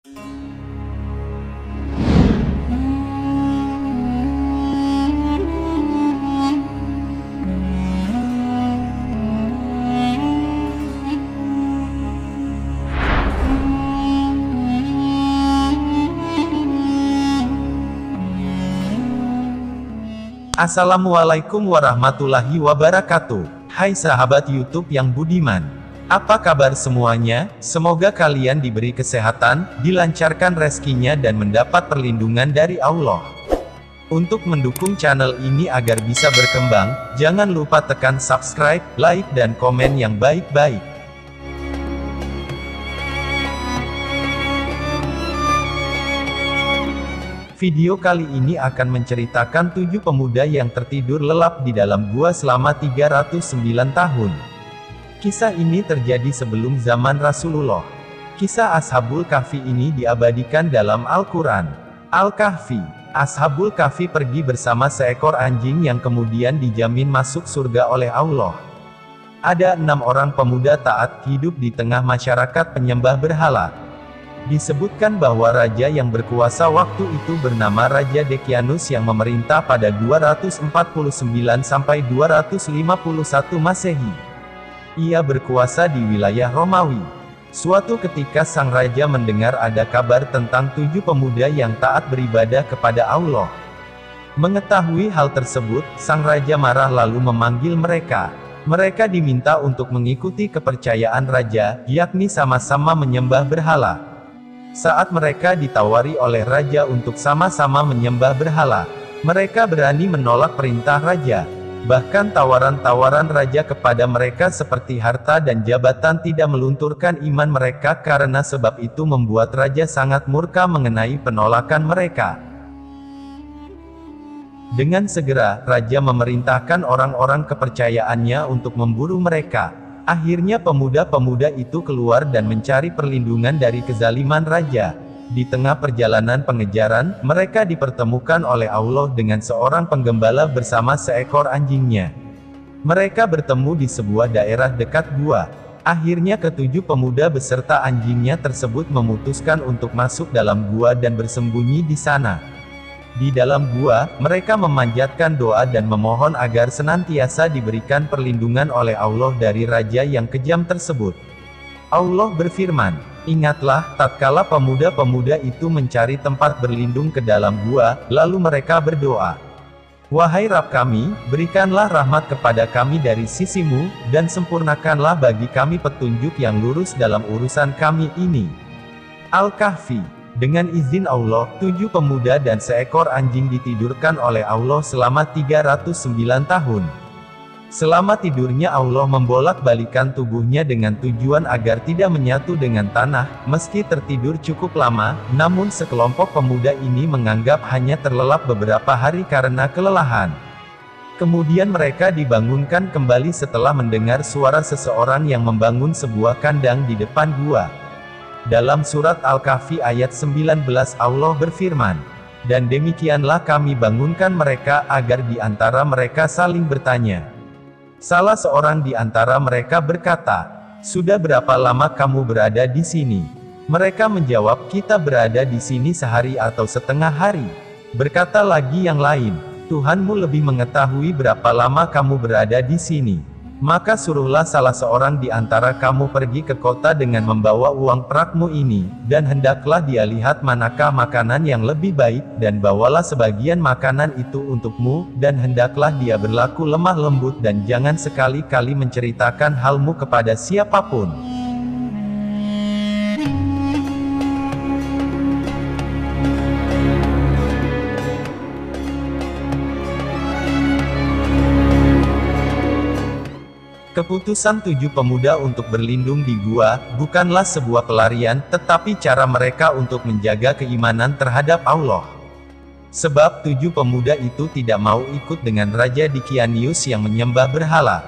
Assalamualaikum warahmatullahi wabarakatuh. Hai sahabat YouTube yang budiman. Apa kabar semuanya? Semoga kalian diberi kesehatan, dilancarkan rezekinya dan mendapat perlindungan dari Allah. Untuk mendukung channel ini agar bisa berkembang, jangan lupa tekan subscribe, like dan komen yang baik-baik. Video kali ini akan menceritakan 7 pemuda yang tertidur lelap di dalam gua selama 309 tahun. Kisah ini terjadi sebelum zaman Rasulullah. Kisah Ashabul Kahfi ini diabadikan dalam Al-Quran. Al-Kahfi. Ashabul Kahfi pergi bersama seekor anjing yang kemudian dijamin masuk surga oleh Allah. Ada 6 orang pemuda taat hidup di tengah masyarakat penyembah berhala. Disebutkan bahwa raja yang berkuasa waktu itu bernama Raja Dekianus yang memerintah pada 249 sampai 251 Masehi. Ia berkuasa di wilayah Romawi. Suatu ketika sang raja mendengar ada kabar tentang 7 pemuda yang taat beribadah kepada Allah. Mengetahui hal tersebut, sang raja marah lalu memanggil mereka. Mereka diminta untuk mengikuti kepercayaan raja, yakni sama-sama menyembah berhala. Saat mereka ditawari oleh raja untuk sama-sama menyembah berhala, mereka berani menolak perintah raja. Bahkan tawaran-tawaran raja kepada mereka seperti harta dan jabatan tidak melunturkan iman mereka, karena sebab itu membuat raja sangat murka mengenai penolakan mereka. Dengan segera, raja memerintahkan orang-orang kepercayaannya untuk memburu mereka. Akhirnya pemuda-pemuda itu keluar dan mencari perlindungan dari kezaliman raja. Di tengah perjalanan pengejaran, mereka dipertemukan oleh Allah dengan seorang penggembala bersama seekor anjingnya. Mereka bertemu di sebuah daerah dekat gua. Akhirnya ketujuh pemuda beserta anjingnya tersebut memutuskan untuk masuk dalam gua dan bersembunyi di sana. Di dalam gua, mereka memanjatkan doa dan memohon agar senantiasa diberikan perlindungan oleh Allah dari raja yang kejam tersebut. Allah berfirman, "Ingatlah, tatkala pemuda-pemuda itu mencari tempat berlindung ke dalam gua, lalu mereka berdoa, 'Wahai Rabb kami, berikanlah rahmat kepada kami dari sisimu, dan sempurnakanlah bagi kami petunjuk yang lurus dalam urusan kami ini.'" Al-Kahfi. Dengan izin Allah, 7 pemuda dan seekor anjing ditidurkan oleh Allah selama 309 tahun. Selama tidurnya Allah membolak-balikan tubuhnya dengan tujuan agar tidak menyatu dengan tanah. Meski tertidur cukup lama, namun sekelompok pemuda ini menganggap hanya terlelap beberapa hari karena kelelahan. Kemudian mereka dibangunkan kembali setelah mendengar suara seseorang yang membangun sebuah kandang di depan gua. Dalam surat Al-Kahfi ayat 19 Allah berfirman, "Dan demikianlah kami bangunkan mereka agar di antara mereka saling bertanya." Salah seorang di antara mereka berkata, "Sudah berapa lama kamu berada di sini?" Mereka menjawab, "Kita berada di sini sehari atau setengah hari." Berkata lagi yang lain, "Tuhanmu lebih mengetahui berapa lama kamu berada di sini. Maka suruhlah salah seorang di antara kamu pergi ke kota dengan membawa uang perakmu ini, dan hendaklah dia lihat manakah makanan yang lebih baik, dan bawalah sebagian makanan itu untukmu, dan hendaklah dia berlaku lemah lembut dan jangan sekali-kali menceritakan halmu kepada siapapun." Keputusan 7 pemuda untuk berlindung di gua, bukanlah sebuah pelarian, tetapi cara mereka untuk menjaga keimanan terhadap Allah. Sebab 7 pemuda itu tidak mau ikut dengan Raja Dekianus yang menyembah berhala.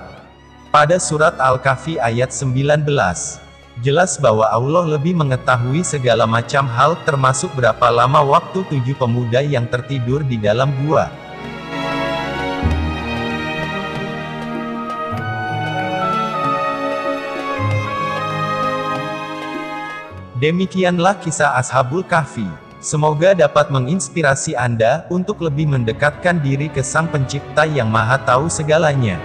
Pada surat Al-Kahfi ayat 19, jelas bahwa Allah lebih mengetahui segala macam hal, termasuk berapa lama waktu 7 pemuda yang tertidur di dalam gua. Demikianlah kisah Ashabul Kahfi. Semoga dapat menginspirasi Anda untuk lebih mendekatkan diri ke Sang Pencipta yang Maha Tahu segalanya.